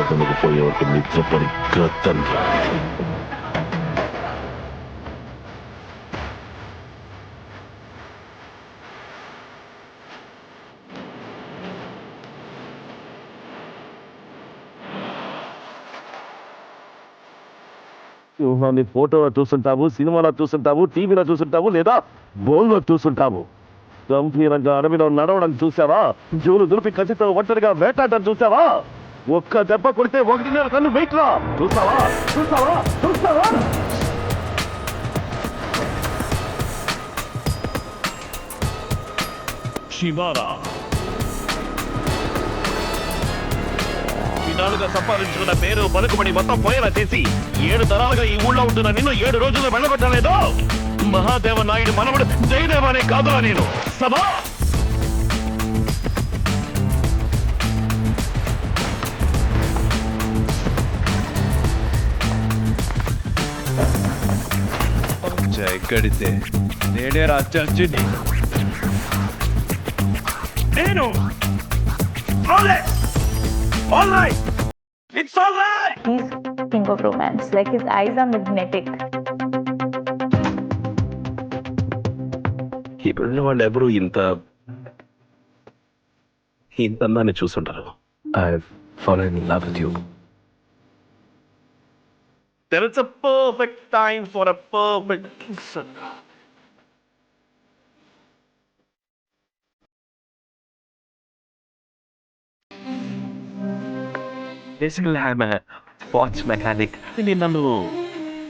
అతనికి పోయేవరకు నిద్రపడి గతంగా ఫోటోలో చూస్తుంటావు, సినిమాలో చూస్తుంటావు, టీవీలో చూస్తుంటావు, లేదా బోన్లో చూస్తుంటావు. గంభీరంగా అడవిలో నడవడం చూసావా? జూలు దులిపి కసితో ఒంటరిగా వేటాడడం చూసావా? ఒక్క దెబ్బ కొడితే 1.5 టన్ను వెయిట్ రా. చూస్తావా చూస్తావా చూస్తావా? శివారా వినాలుగా సంపాదించుకున్న పేరు పలుకుబడి మొత్తం పోయేలా చేసి 7 తరాలుగా ఈ ఊళ్ళో ఉంటున్న నిన్ను 7 రోజుల్లో వెళ్ళగొట్టలేదో మహాదేవ నాయుడు మనవడు జయదేవానే కాదురా నేను. సభా ఎక్కడితే నేనే రాజ్యాన్ని నేను All right. It's all right. He's king of romance. Like his eyes are magnetic. ఇప్పుడు వాళ్ళు ఎవరు ఇంత అందాన్ని చూస్తుంటారు. I've fallen in love with you. There is a perfect time for a perfect kiss. Basically, I'm a watch mechanic. నేను నన్ను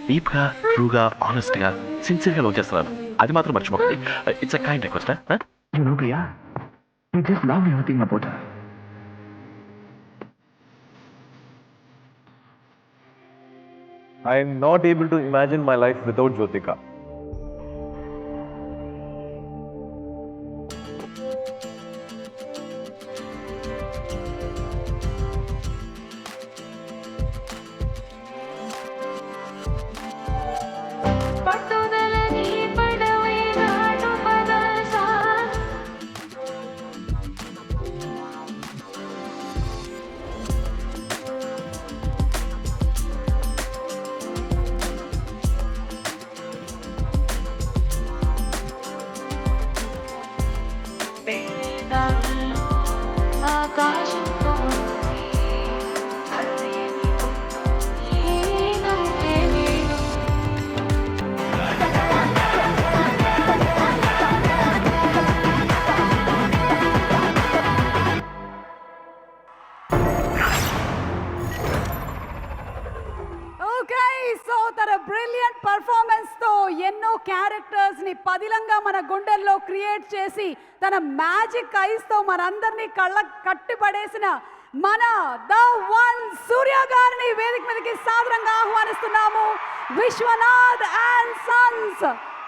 డీప్గా ట్రూగా ఆనెస్ట్గా సిన్సియర్గా లవ్ చేస్తున్నాను. అది మాత్రం మర్చిపోకండి. It's a kind request. You know, Priya, you just love everything about her. I am not able to imagine my life without Jyotika. Characters ని పదిలంగా మన గుండెల్లో క్రియేట్ చేసి తన మ్యాజిక్ ఐస్ తో మనందరినీ కళ్ళ కట్టిపడేసిన మన ద వన్ సూర్య గారిని వేదిక మీదకి సాదరంగా ఆహ్వానిస్తున్నాము. Vishwanath and Sons.